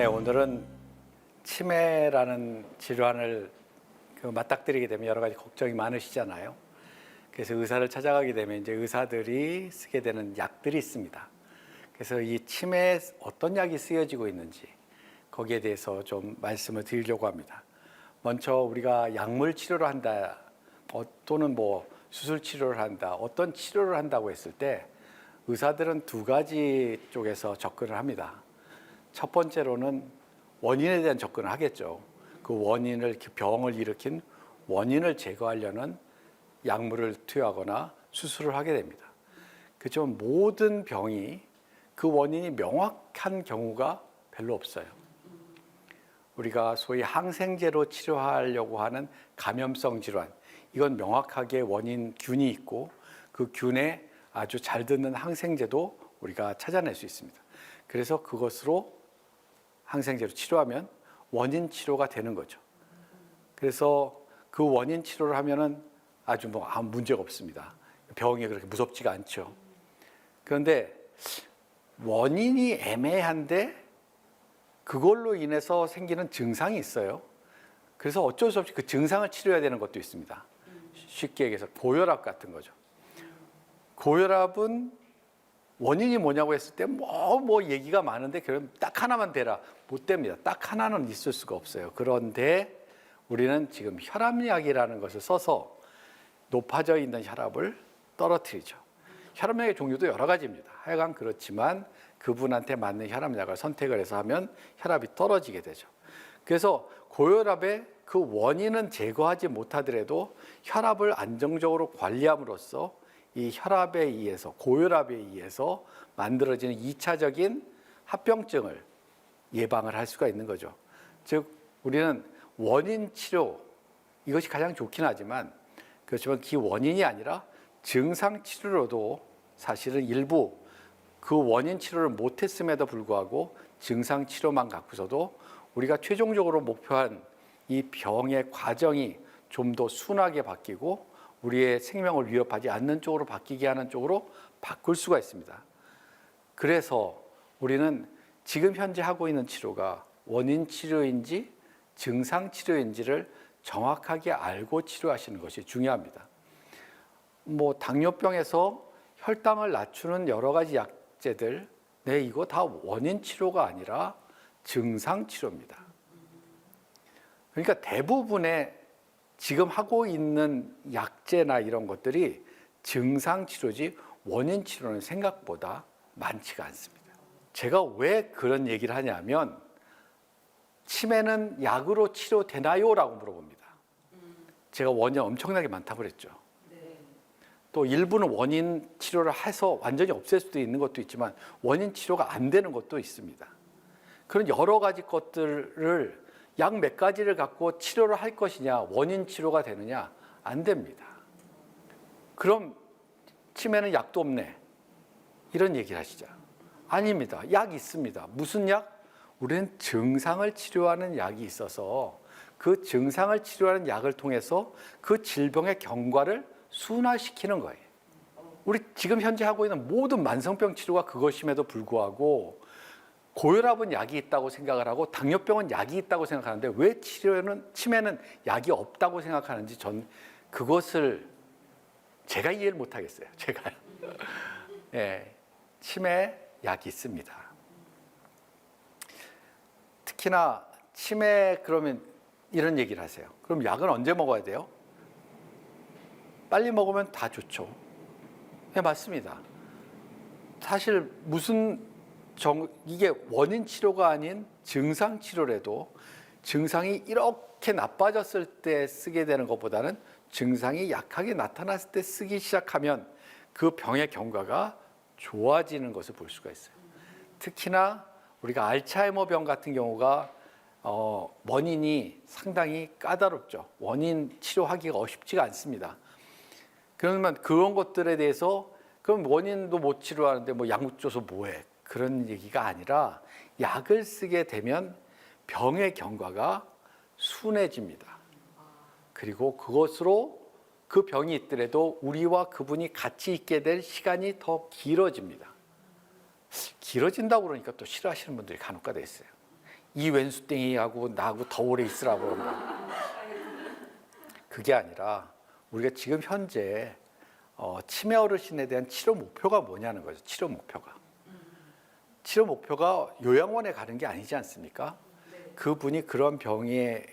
네, 오늘은 치매라는 질환을 맞닥뜨리게 되면 여러 가지 걱정이 많으시잖아요. 그래서 의사를 찾아가게 되면 이제 의사들이 쓰게 되는 약들이 있습니다. 그래서 이 치매에 어떤 약이 쓰여지고 있는지 거기에 대해서 좀 말씀을 드리려고 합니다. 먼저 우리가 약물 치료를 한다, 또는 수술 치료를 한다, 어떤 치료를 한다고 했을 때 의사들은 두 가지 쪽에서 접근을 합니다. 첫 번째로는 원인에 대한 접근을 하겠죠. 그 원인을, 병을 일으킨 원인을 제거하려는 약물을 투여하거나 수술을 하게 됩니다. 그렇지만 모든 병이 그 원인이 명확한 경우가 별로 없어요. 우리가 소위 항생제로 치료하려고 하는 감염성 질환, 이건 명확하게 원인 균이 있고 그 균에 아주 잘 듣는 항생제도 우리가 찾아낼 수 있습니다. 그래서 그것으로 항생제로 치료하면 원인 치료가 되는 거죠. 그래서 그 원인 치료를 하면은 아주 아무 문제가 없습니다. 병이 그렇게 무섭지가 않죠. 그런데 원인이 애매한데 그걸로 인해서 생기는 증상이 있어요. 그래서 어쩔 수 없이 그 증상을 치료해야 되는 것도 있습니다. 쉽게 얘기해서 고혈압 같은 거죠. 고혈압은 원인이 뭐냐고 했을 때 얘기가 많은데 그럼 딱 하나만 대라. 못 됩니다. 딱 하나는 있을 수가 없어요. 그런데 우리는 지금 혈압약이라는 것을 써서 높아져 있는 혈압을 떨어뜨리죠. 혈압약의 종류도 여러 가지입니다. 하여간 그렇지만 그분한테 맞는 혈압약을 선택을 해서 하면 혈압이 떨어지게 되죠. 그래서 고혈압의 그 원인은 제거하지 못하더라도 혈압을 안정적으로 관리함으로써 이 혈압에 의해서, 고혈압에 의해서 만들어지는 2차적인 합병증을 예방을 할 수가 있는 거죠. 즉 우리는 원인 치료, 이것이 가장 좋긴 하지만 그렇지만 그 원인이 아니라 증상 치료로도 사실은 일부 그 원인 치료를 못했음에도 불구하고 증상 치료만 갖고서도 우리가 최종적으로 목표한 이 병의 과정이 좀 더 순하게 바뀌고 우리의 생명을 위협하지 않는 쪽으로 바뀌게 하는 쪽으로 바꿀 수가 있습니다. 그래서 우리는 지금 현재 하고 있는 치료가 원인 치료인지 증상 치료인지를 정확하게 알고 치료하시는 것이 중요합니다. 당뇨병에서 혈당을 낮추는 여러 가지 약제들, 이거 다 원인 치료가 아니라 증상 치료입니다. 그러니까 대부분의 지금 하고 있는 약제나 이런 것들이 증상 치료지 원인 치료는 생각보다 많지가 않습니다. 제가 왜 그런 얘기를 하냐면 치매는 약으로 치료되나요? 라고 물어봅니다. 제가 원인 엄청나게 많다고 그랬죠. 또 일부는 원인 치료를 해서 완전히 없앨 수도 있는 것도 있지만 원인 치료가 안 되는 것도 있습니다. 그런 여러 가지 것들을 약 몇 가지를 갖고 치료를 할 것이냐, 원인 치료가 되느냐, 안 됩니다. 그럼 치매는 약도 없네, 이런 얘기를 하시죠. 아닙니다. 약 있습니다. 무슨 약? 우리는 증상을 치료하는 약이 있어서 그 증상을 치료하는 약을 통해서 그 질병의 경과를 순화시키는 거예요. 우리 지금 현재 하고 있는 모든 만성병 치료가 그것임에도 불구하고 고혈압은 약이 있다고 생각을 하고 당뇨병은 약이 있다고 생각하는데 왜 치매는 약이 없다고 생각하는지 전 그것을 제가 이해를 못 하겠어요. 제가요. 네, 치매 약이 있습니다. 특히나 치매 그러면 이런 얘기를 하세요. 그럼 약은 언제 먹어야 돼요? 빨리 먹으면 다 좋죠. 네, 맞습니다. 사실 이게 원인 치료가 아닌 증상 치료라도 증상이 이렇게 나빠졌을 때 쓰게 되는 것보다는 증상이 약하게 나타났을 때 쓰기 시작하면 그 병의 경과가 좋아지는 것을 볼 수가 있어요. 특히나 우리가 알츠하이머 병 같은 경우가 원인이 상당히 까다롭죠. 원인 치료하기가 쉽지가 않습니다. 그러면 그런 것들에 대해서 그럼 원인도 못 치료하는데 약 줘서 뭐해? 그런 얘기가 아니라 약을 쓰게 되면 병의 경과가 순해집니다. 그리고 그것으로 그 병이 있더라도 우리와 그분이 같이 있게 될 시간이 더 길어집니다. 길어진다고 그러니까 또 싫어하시는 분들이 간혹가다 있어요. 이 왼수땡이하고 나하고 더 오래 있으라고 그런 거야. 그게 아니라 우리가 지금 현재 치매 어르신에 대한 치료 목표가 뭐냐는 거죠. 치료 목표가. 치료 목표가 요양원에 가는 게 아니지 않습니까? 그분이 그런 병에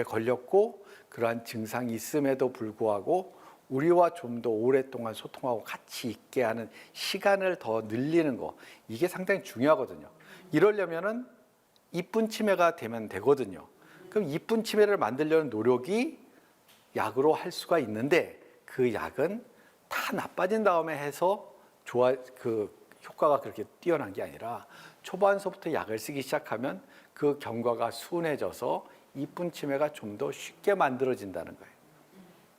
걸렸고 그러한 증상이 있음에도 불구하고 우리와 좀 더 오랫동안 소통하고 같이 있게 하는 시간을 더 늘리는 거, 이게 상당히 중요하거든요. 이러려면은 이쁜 치매가 되면 되거든요. 그럼 이쁜 치매를 만들려는 노력이 약으로 할 수가 있는데, 그 약은 다 나빠진 다음에 해서 효과가 그렇게 뛰어난 게 아니라 초반서부터 약을 쓰기 시작하면 그 경과가 순해져서 이쁜 치매가 좀 더 쉽게 만들어진다는 거예요.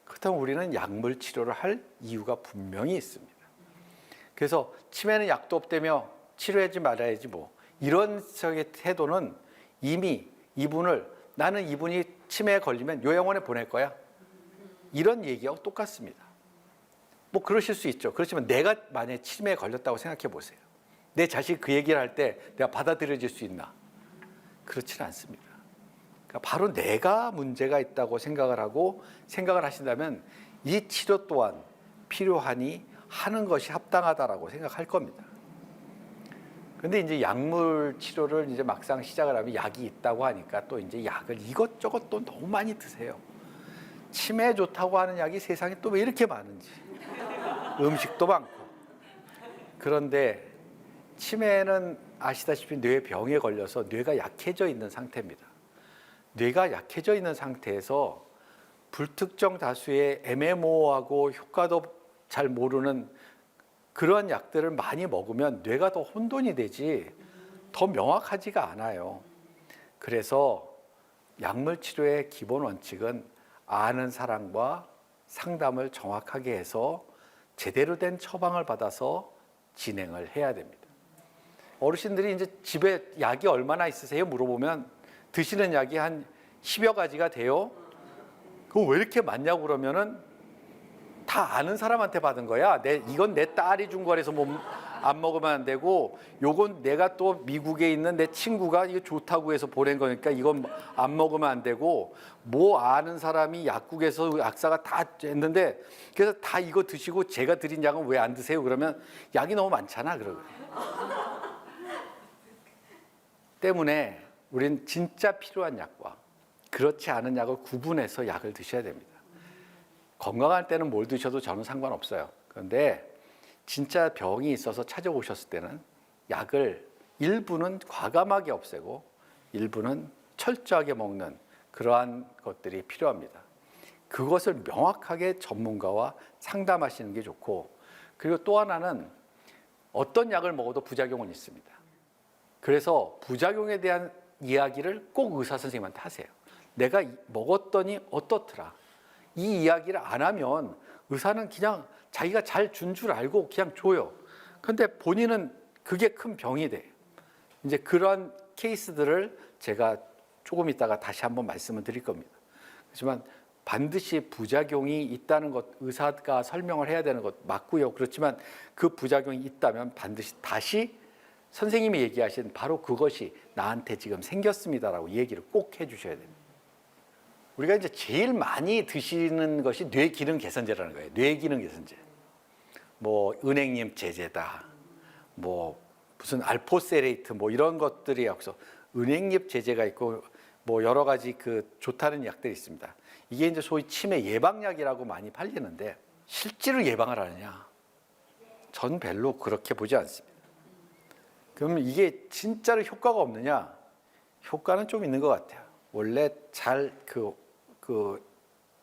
그렇다면 우리는 약물 치료를 할 이유가 분명히 있습니다. 그래서 치매는 약도 없다며 치료하지 말아야지 뭐, 이런 식의 태도는 이미 나는 이분이 치매에 걸리면 요양원에 보낼 거야, 이런 얘기하고 똑같습니다. 뭐 그러실 수 있죠. 그렇지만 내가 만약에 치매에 걸렸다고 생각해 보세요. 내 자식 그 얘기를 할 때 내가 받아들여질 수 있나? 그렇지는 않습니다. 그러니까 바로 내가 문제가 있다고 생각을 하신다면 이 치료 또한 필요하니 하는 것이 합당하다라고 생각할 겁니다. 근데 이제 약물 치료를 이제 막상 시작을 하면 약이 있다고 하니까 또 이제 약을 이것저것 또 너무 많이 드세요. 치매에 좋다고 하는 약이 세상에 또 왜 이렇게 많은지. 음식도 많고. 그런데 치매는 아시다시피 뇌병에 걸려서 뇌가 약해져 있는 상태입니다. 뇌가 약해져 있는 상태에서 불특정 다수의 애매모호하고 효과도 잘 모르는 그런 약들을 많이 먹으면 뇌가 더 혼돈이 되지 더 명확하지가 않아요. 그래서 약물 치료의 기본 원칙은 아는 사람과 상담을 정확하게 해서 제대로 된 처방을 받아서 진행을 해야 됩니다. 어르신들이 이제 집에 약이 얼마나 있으세요? 물어보면 드시는 약이 한 10여 가지가 돼요. 그거 왜 이렇게 많냐고 그러면은 다 아는 사람한테 받은 거야. 이건 내 딸이 준 거라서 뭐 안 먹으면 안 되고, 요건 내가 또 미국에 있는 내 친구가 이거 좋다고 해서 보낸 거니까 이건 안 먹으면 안 되고, 뭐 아는 사람이 약국에서 약사가 다 했는데, 그래서 다 이거 드시고 제가 드린 약은 왜 안 드세요? 그러면 약이 너무 많잖아. 그러고. 때문에 우리는 진짜 필요한 약과 그렇지 않은 약을 구분해서 약을 드셔야 됩니다. 건강할 때는 뭘 드셔도 저는 상관없어요. 그런데 진짜 병이 있어서 찾아오셨을 때는 약을 일부는 과감하게 없애고 일부는 철저하게 먹는 그러한 것들이 필요합니다. 그것을 명확하게 전문가와 상담하시는 게 좋고, 그리고 또 하나는 어떤 약을 먹어도 부작용은 있습니다. 그래서 부작용에 대한 이야기를 꼭 의사 선생님한테 하세요. 내가 먹었더니 어떻더라. 이 이야기를 안 하면 의사는 그냥 자기가 잘 준 줄 알고 그냥 줘요. 근데 본인은 그게 큰 병이 돼. 이제 그런 케이스들을 제가 조금 있다가 다시 한번 말씀을 드릴 겁니다. 하지만 반드시 부작용이 있다는 것, 의사가 설명을 해야 되는 것 맞고요. 그렇지만 그 부작용이 있다면 반드시 다시 선생님이 얘기하신 바로 그것이 나한테 지금 생겼습니다라고 얘기를 꼭 해주셔야 됩니다. 우리가 이제 제일 많이 드시는 것이 뇌기능 개선제라는 거예요. 뇌기능 개선제. 뭐 은행잎 제제다. 뭐 무슨 알포세레이트 뭐 이런 것들이 여기서 은행잎 제제가 있고 뭐 여러 가지 그 좋다는 약들이 있습니다. 이게 이제 소위 치매 예방약이라고 많이 팔리는데 실제로 예방을 하느냐? 전 별로 그렇게 보지 않습니다. 그럼 이게 진짜로 효과가 없느냐? 효과는 좀 있는 것 같아요. 원래 잘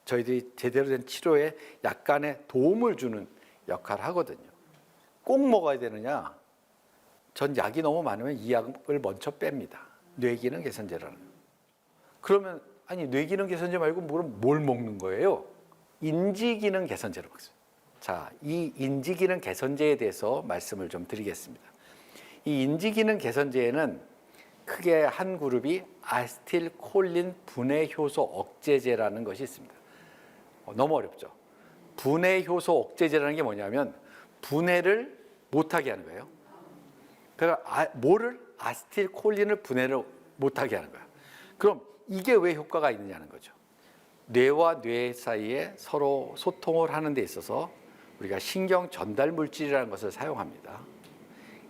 저희들이 제대로 된 치료에 약간의 도움을 주는 역할을 하거든요. 꼭 먹어야 되느냐? 전 약이 너무 많으면 이 약을 먼저 뺍니다. 뇌기능 개선제라는. 그러면 아니 뇌기능 개선제 말고 뭘 먹는 거예요? 인지기능 개선제로 먹습니다. 자, 이 인지기능 개선제에 대해서 말씀을 좀 드리겠습니다. 이 인지기능 개선제에는 크게 한 그룹이 아세틸콜린 분해 효소 억제제라는 것이 있습니다. 너무 어렵죠. 분해 효소 억제제라는 게 뭐냐면 분해를 못하게 하는 거예요. 그러니까 아세틸콜린을 분해를 못하게 하는 거야. 그럼 이게 왜 효과가 있느냐는 거죠. 뇌와 뇌 사이에 서로 소통을 하는 데 있어서 우리가 신경 전달 물질이라는 것을 사용합니다.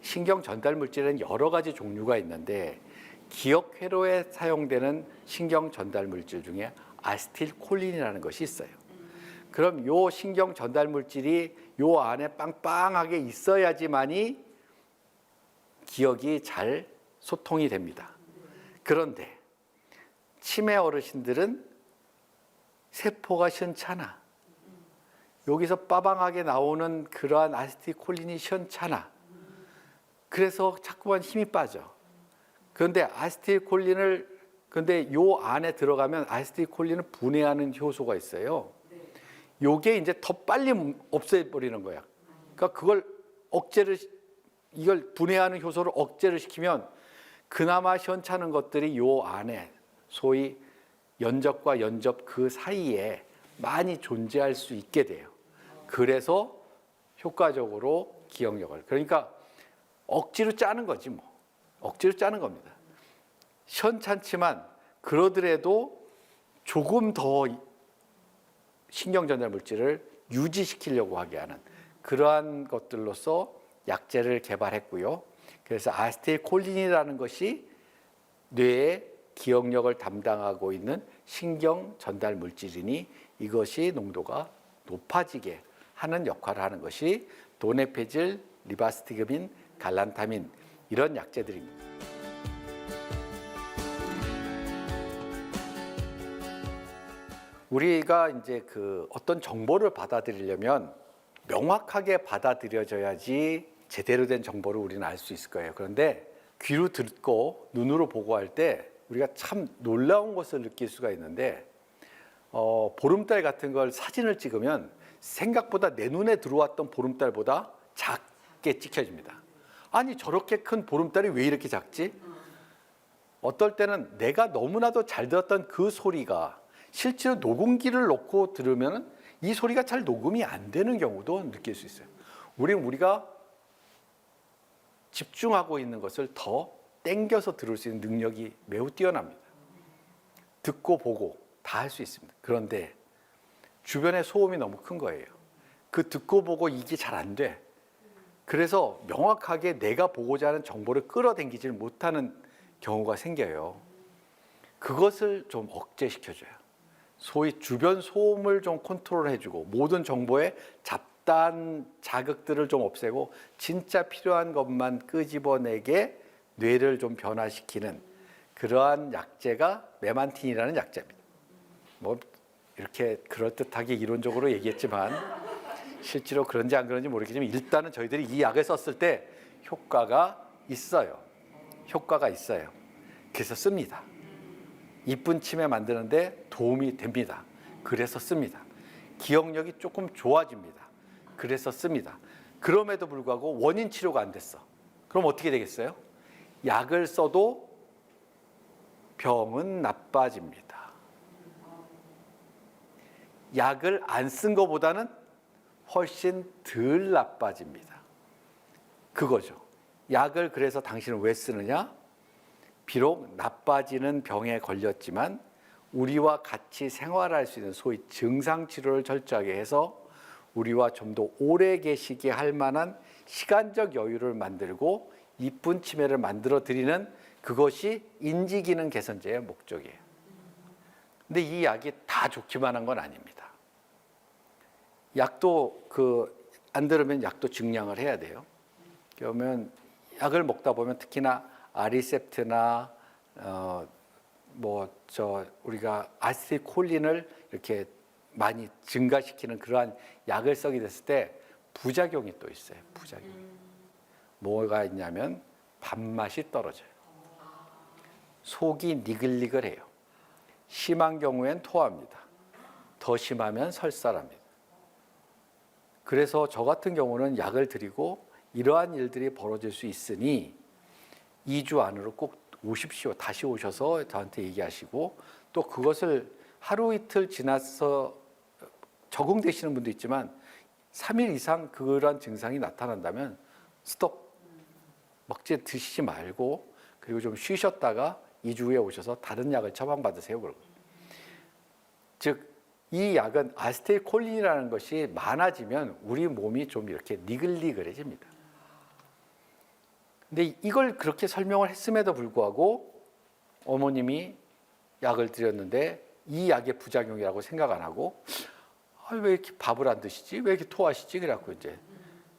신경 전달 물질은 여러 가지 종류가 있는데 기억 회로에 사용되는 신경 전달 물질 중에 아세틸콜린이라는 것이 있어요. 그럼 요 신경 전달 물질이 요 안에 빵빵하게 있어야지만이 기억이 잘 소통이 됩니다. 그런데 치매 어르신들은 세포가 시원찮아. 여기서 빠방하게 나오는 그러한 아세틸콜린이 시원찮아. 그래서 자꾸만 힘이 빠져. 그런데 근데 요 안에 들어가면 아세틸콜린을 분해하는 효소가 있어요. 요게 이제 더 빨리 없애버리는 거야. 그러니까 이걸 분해하는 효소를 억제를 시키면 그나마 시원찮은 것들이 요 안에 소위 연접과 연접 그 사이에 많이 존재할 수 있게 돼요. 그래서 효과적으로 기억력을, 그러니까 억지로 짜는 거지 뭐. 억지로 짜는 겁니다. 시원찮지만 그러더라도 조금 더 신경 전달 물질을 유지시키려고 하게 하는 그러한 것들로서 약제를 개발했고요. 그래서 아세틸콜린이라는 것이 뇌의 기억력을 담당하고 있는 신경 전달 물질이니 이것이 농도가 높아지게 하는 역할을 하는 것이 도네페질, 리바스티그민, 갈란타민 이런 약제들입니다. 우리가 이제 그 어떤 정보를 받아들이려면 명확하게 받아들여져야지 제대로 된 정보를 우리는 알 수 있을 거예요. 그런데 귀로 듣고 눈으로 보고 할 때 우리가 참 놀라운 것을 느낄 수가 있는데 보름달 같은 걸 사진을 찍으면 생각보다 내 눈에 들어왔던 보름달보다 작게 찍혀집니다. 아니 저렇게 큰 보름달이 왜 이렇게 작지? 어떨 때는 내가 너무나도 잘 들었던 그 소리가 실제로 녹음기를 놓고 들으면 이 소리가 잘 녹음이 안 되는 경우도 느낄 수 있어요. 우리가 집중하고 있는 것을 더 땡겨서 들을 수 있는 능력이 매우 뛰어납니다. 듣고 보고 다 할 수 있습니다. 그런데 주변의 소음이 너무 큰 거예요. 그 듣고 보고 이게 잘 안 돼. 그래서 명확하게 내가 보고자 하는 정보를 끌어당기질 못하는 경우가 생겨요. 그것을 좀 억제시켜줘요. 소위 주변 소음을 좀 컨트롤해주고 모든 정보의 잡다한 자극들을 좀 없애고 진짜 필요한 것만 끄집어내게 뇌를 좀 변화시키는 그러한 약제가 메만틴이라는 약제입니다. 뭐 이렇게 그럴듯하게 이론적으로 얘기했지만 실제로 그런지 안 그런지 모르겠지만 일단은 저희들이 이 약을 썼을 때 효과가 있어요. 효과가 있어요. 그래서 씁니다. 이쁜 치매 만드는데 도움이 됩니다. 그래서 씁니다. 기억력이 조금 좋아집니다. 그래서 씁니다. 그럼에도 불구하고 원인 치료가 안 됐어. 그럼 어떻게 되겠어요? 약을 써도 병은 나빠집니다. 약을 안 쓴 것보다는 훨씬 덜 나빠집니다. 그거죠. 약을 그래서 당신은 왜 쓰느냐? 비록 나빠지는 병에 걸렸지만 우리와 같이 생활할 수 있는 소위 증상 치료를 철저하게 해서 우리와 좀 더 오래 계시게 할 만한 시간적 여유를 만들고 이쁜 치매를 만들어 드리는 그것이 인지기능 개선제의 목적이에요. 근데 이 약이 다 좋기만 한 건 아닙니다. 약도 안 들으면 약도 증량을 해야 돼요. 그러면 약을 먹다 보면 특히나 아리셉트나 우리가 아세틸콜린을 이렇게 많이 증가시키는 그러한 약을 쓰게 됐을 때 부작용이 또 있어요. 부작용. 뭐가 있냐면 밥맛이 떨어져요. 속이 니글니글해요. 심한 경우엔 토합니다. 더 심하면 설사랍니다. 그래서 저 같은 경우는 약을 드리고 이러한 일들이 벌어질 수 있으니 2주 안으로 꼭 오십시오. 다시 오셔서 저한테 얘기하시고 또 그것을 하루 이틀 지나서 적응되시는 분도 있지만 3일 이상 그러한 증상이 나타난다면 스톱. 먹지 드시지 말고 그리고 좀 쉬셨다가 2주 후에 오셔서 다른 약을 처방받으세요. 그러고. 즉 이 약은 아세틸콜린이라는 것이 많아지면 우리 몸이 좀 이렇게 니글니글해집니다. 근데 이걸 그렇게 설명을 했음에도 불구하고 어머님이 약을 드렸는데 이 약의 부작용이라고 생각 안 하고 왜 이렇게 밥을 안 드시지? 왜 이렇게 토하시지? 그래갖고 이제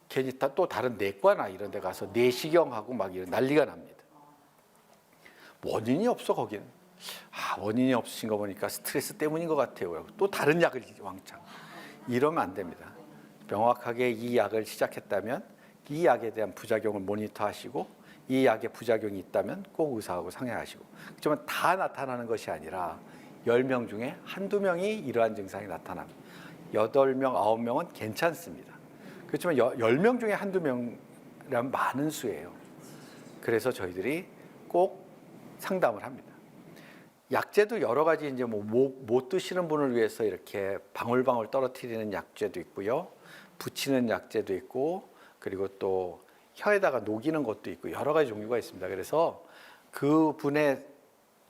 괜히 또 다른 내과나 이런 데 가서 내시경하고 막 이런 난리가 납니다. 원인이 없어 거기는. 원인이 없으신 거 보니까 스트레스 때문인 것 같아요. 또 다른 약을 왕창. 이러면 안 됩니다. 명확하게 이 약을 시작했다면 이 약에 대한 부작용을 모니터하시고 이 약에 부작용이 있다면 꼭 의사하고 상의하시고. 그렇지만 다 나타나는 것이 아니라 10명 중에 한두 명이 이러한 증상이 나타납니다. 8명, 9명은 괜찮습니다. 그렇지만 10명 중에 한두 명이라면 많은 수예요. 그래서 저희들이 꼭 상담을 합니다. 약제도 여러 가지 이제 못 드시는 분을 위해서 이렇게 방울방울 떨어뜨리는 약제도 있고요. 붙이는 약제도 있고 그리고 또 혀에다가 녹이는 것도 있고 여러 가지 종류가 있습니다. 그래서 그 분의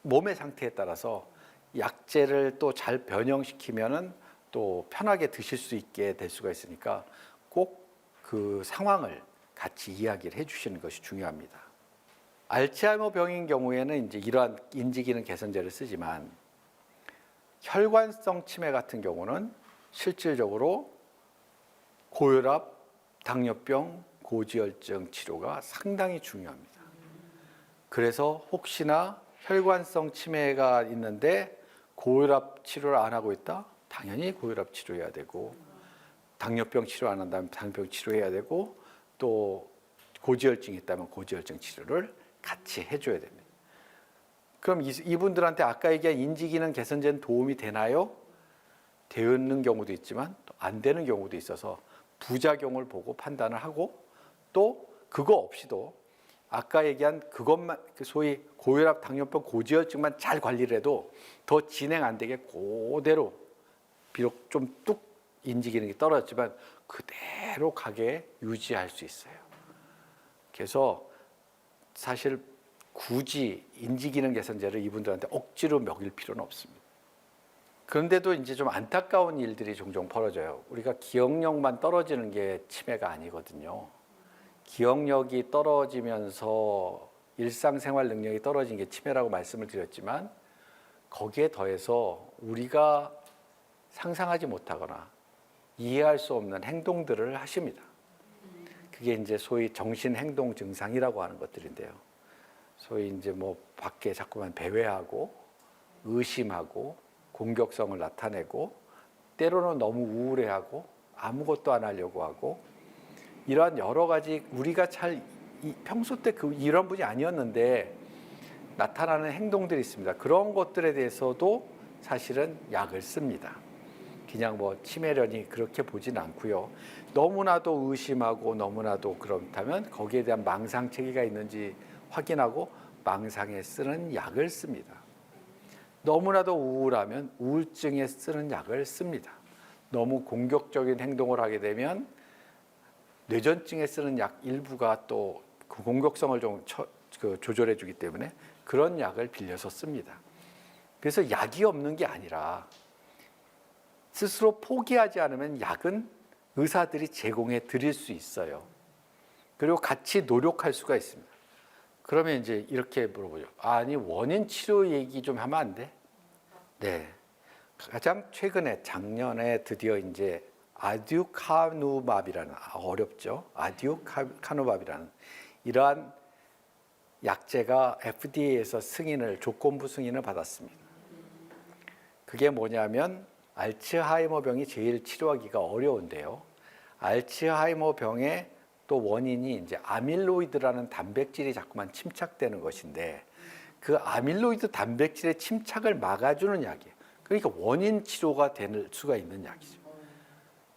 몸의 상태에 따라서 약제를 또 잘 변형시키면은 또 편하게 드실 수 있게 될 수가 있으니까 꼭 그 상황을 같이 이야기를 해주시는 것이 중요합니다. 알츠하이머 병인 경우에는 이제 이러한 인지기능 개선제를 쓰지만 혈관성 치매 같은 경우는 실질적으로 고혈압, 당뇨병, 고지혈증 치료가 상당히 중요합니다. 그래서 혹시나 혈관성 치매가 있는데 고혈압 치료를 안 하고 있다? 당연히 고혈압 치료해야 되고 당뇨병 치료 안 한다면 당뇨병 치료해야 되고 또 고지혈증이 있다면 고지혈증 치료를 같이 해줘야 됩니다. 그럼 이분들한테 아까 얘기한 인지기능 개선제는 도움이 되나요? 되는 경우도 있지만 또 안 되는 경우도 있어서 부작용을 보고 판단을 하고 또 그거 없이도 아까 얘기한 그것만 소위 고혈압, 당뇨병, 고지혈증만 잘 관리를 해도 더 진행 안 되게 그대로 비록 좀 뚝 인지기능이 떨어졌지만 그대로 가게 유지할 수 있어요. 그래서 사실 굳이 인지기능 개선제를 이분들한테 억지로 먹일 필요는 없습니다. 그런데도 이제 좀 안타까운 일들이 종종 벌어져요. 우리가 기억력만 떨어지는 게 치매가 아니거든요. 기억력이 떨어지면서 일상생활 능력이 떨어진 게 치매라고 말씀을 드렸지만 거기에 더해서 우리가 상상하지 못하거나 이해할 수 없는 행동들을 하십니다. 그게 이제 소위 정신행동 증상이라고 하는 것들인데요. 소위 이제 뭐 밖에 자꾸만 배회하고 의심하고 공격성을 나타내고 때로는 너무 우울해하고 아무것도 안 하려고 하고 이러한 여러 가지 우리가 잘 평소 때 이런 분이 아니었는데 나타나는 행동들이 있습니다. 그런 것들에 대해서도 사실은 약을 씁니다. 그냥 뭐 치매련이 그렇게 보진 않고요. 너무나도 의심하고 너무나도 그렇다면 거기에 대한 망상체계가 있는지 확인하고 망상에 쓰는 약을 씁니다. 너무나도 우울하면 우울증에 쓰는 약을 씁니다. 너무 공격적인 행동을 하게 되면 뇌전증에 쓰는 약 일부가 또 그 공격성을 좀 조절해 주기 때문에 그런 약을 빌려서 씁니다. 그래서 약이 없는 게 아니라 스스로 포기하지 않으면 약은 의사들이 제공해 드릴 수 있어요. 그리고 같이 노력할 수가 있습니다. 그러면 이제 이렇게 물어보죠. 아니 원인 치료 얘기 좀 하면 안 돼? 네. 가장 최근에 작년에 드디어 이제 아듀카누밥이라는 어렵죠. 아듀카누밥이라는 이러한 약제가 FDA에서 조건부 승인을 받았습니다. 그게 뭐냐면 알츠하이머 병이 제일 치료하기가 어려운데요. 알츠하이머 병의 또 원인이 이제 아밀로이드라는 단백질이 자꾸만 침착되는 것인데 그 아밀로이드 단백질의 침착을 막아주는 약이에요. 그러니까 원인 치료가 될 수가 있는 약이죠.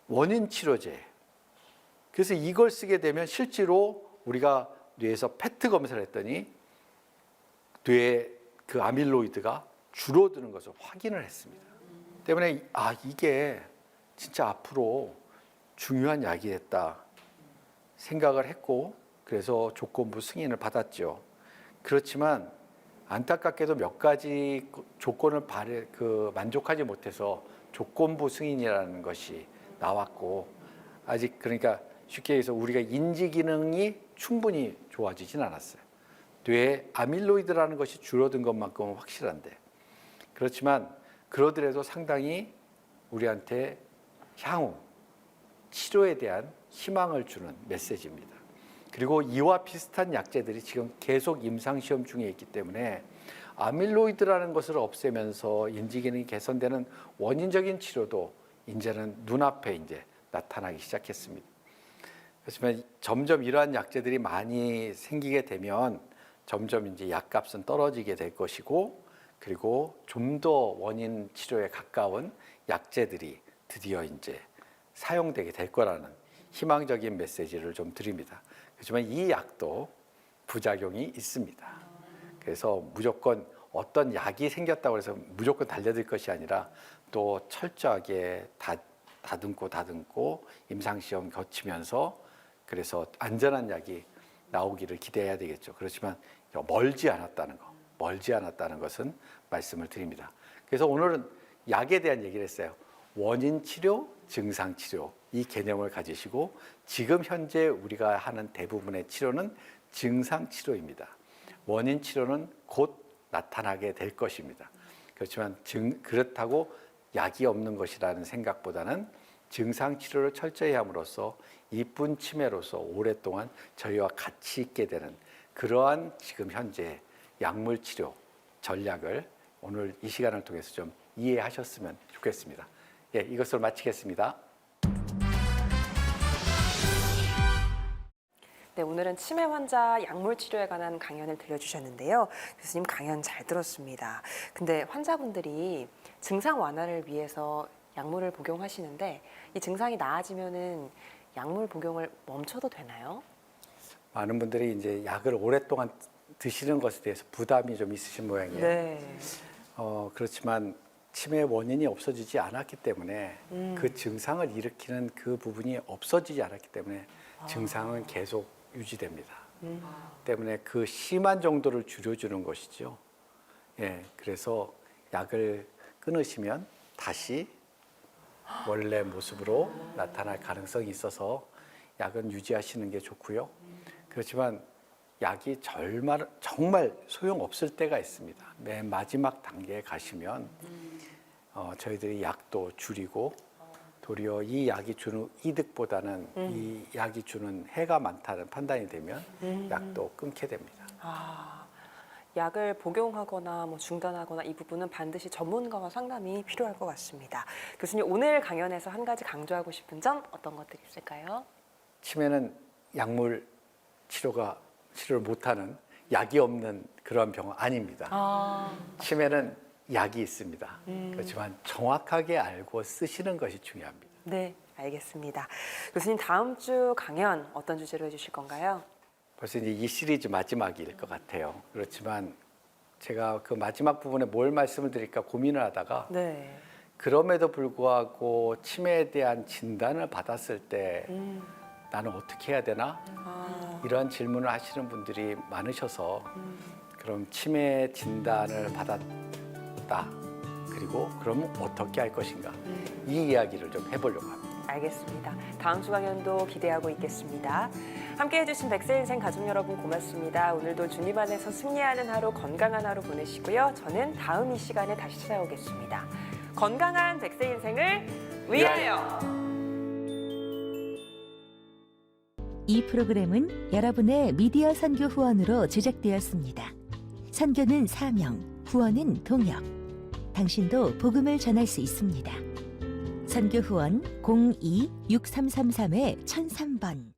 원인 치료제. 그래서 이걸 쓰게 되면 실제로 우리가 뇌에서 페트 검사를 했더니 뇌에 그 아밀로이드가 줄어드는 것을 확인을 했습니다. 때문에 이게 진짜 앞으로 중요한 약이겠다 생각을 했고 그래서 조건부 승인을 받았죠. 그렇지만 안타깝게도 몇 가지 조건을 만족하지 못해서 조건부 승인이라는 것이 나왔고, 아직 그러니까 쉽게 얘기해서 우리가 인지 기능이 충분히 좋아지진 않았어요. 뇌에 아밀로이드라는 것이 줄어든 것만큼은 확실한데, 그렇지만 그러더라도 상당히 우리한테 향후 치료에 대한 희망을 주는 메시지입니다. 그리고 이와 비슷한 약제들이 지금 계속 임상시험 중에 있기 때문에 아밀로이드라는 것을 없애면서 인지 기능이 개선되는 원인적인 치료도 이제는 눈앞에 이제 나타나기 시작했습니다. 그렇지만 점점 이러한 약제들이 많이 생기게 되면 점점 이제 약값은 떨어지게 될 것이고, 그리고 좀 더 원인 치료에 가까운 약제들이 드디어 이제 사용되게 될 거라는 희망적인 메시지를 좀 드립니다. 그렇지만 이 약도 부작용이 있습니다. 그래서 무조건 어떤 약이 생겼다고 해서 무조건 달려들 것이 아니라 또 철저하게 다듬고 임상시험 거치면서 그래서 안전한 약이 나오기를 기대해야 되겠죠. 그렇지만 멀지 않았다는 것은 말씀을 드립니다. 그래서 오늘은 약에 대한 얘기를 했어요. 원인 치료, 증상 치료 이 개념을 가지시고, 지금 현재 우리가 하는 대부분의 치료는 증상 치료입니다. 원인 치료는 곧 나타나게 될 것입니다. 그렇지만 그렇다고 약이 없는 것이라는 생각보다는 증상 치료를 철저히 함으로써 이쁜 치매로서 오랫동안 저희와 같이 있게 되는 그러한 지금 현재 약물 치료 전략을 오늘 이 시간을 통해서 좀 이해하셨으면 좋겠습니다. 예, 이것으로 마치겠습니다. 네, 오늘은 치매 환자 약물 치료에 관한 강연을 들려주셨는데요. 교수님 강연 잘 들었습니다. 근데 환자분들이 증상 완화를 위해서 약물을 복용하시는데 이 증상이 나아지면은 약물 복용을 멈춰도 되나요? 많은 분들이 이제 약을 오랫동안 드시는 것에 대해서 부담이 좀 있으신 모양이에요. 네. 그렇지만 치매의 원인이 없어지지 않았기 때문에 그 증상을 일으키는 그 부분이 없어지지 않았기 때문에 증상은 계속 유지됩니다. 때문에 그 심한 정도를 줄여주는 것이죠. 예, 그래서 약을 끊으시면 다시 원래 모습으로 나타날 가능성이 있어서 약은 유지하시는 게 좋고요. 그렇지만 약이 정말 소용없을 때가 있습니다. 맨 마지막 단계에 가시면 저희들이 약도 줄이고 도리어 이 약이 주는 이득보다는 이 약이 주는 해가 많다는 판단이 되면 약도 끊게 됩니다. 약을 복용하거나 중단하거나 이 부분은 반드시 전문가와 상담이 필요할 것 같습니다. 교수님, 오늘 강연에서 한 가지 강조하고 싶은 점 어떤 것들이 있을까요? 치매는 약물 치료를 못하는 약이 없는 그런 병은 아닙니다. 치매는 약이 있습니다. 그렇지만 정확하게 알고 쓰시는 것이 중요합니다. 네, 알겠습니다. 교수님, 다음 주 강연 어떤 주제로 해주실 건가요? 벌써 이제 이 시리즈 마지막일 것 같아요. 그렇지만 제가 그 마지막 부분에 뭘 말씀을 드릴까 고민을 하다가 네. 그럼에도 불구하고 치매에 대한 진단을 받았을 때 나는 어떻게 해야 되나? 이런 질문을 하시는 분들이 많으셔서 그럼 치매 진단을 받았다. 그리고 그럼 어떻게 할 것인가? 이 이야기를 좀 해보려고 합니다. 알겠습니다. 다음 주 강연도 기대하고 있겠습니다. 함께해 주신 백세인생 가족 여러분 고맙습니다. 오늘도 주님 안에서 승리하는 하루, 건강한 하루 보내시고요. 저는 다음 이 시간에 다시 찾아오겠습니다. 건강한 백세인생을 위하여! 이 프로그램은 여러분의 미디어 선교 후원으로 제작되었습니다. 선교는 사명, 후원은 동역. 당신도 복음을 전할 수 있습니다. 선교 후원 02-6333-1003번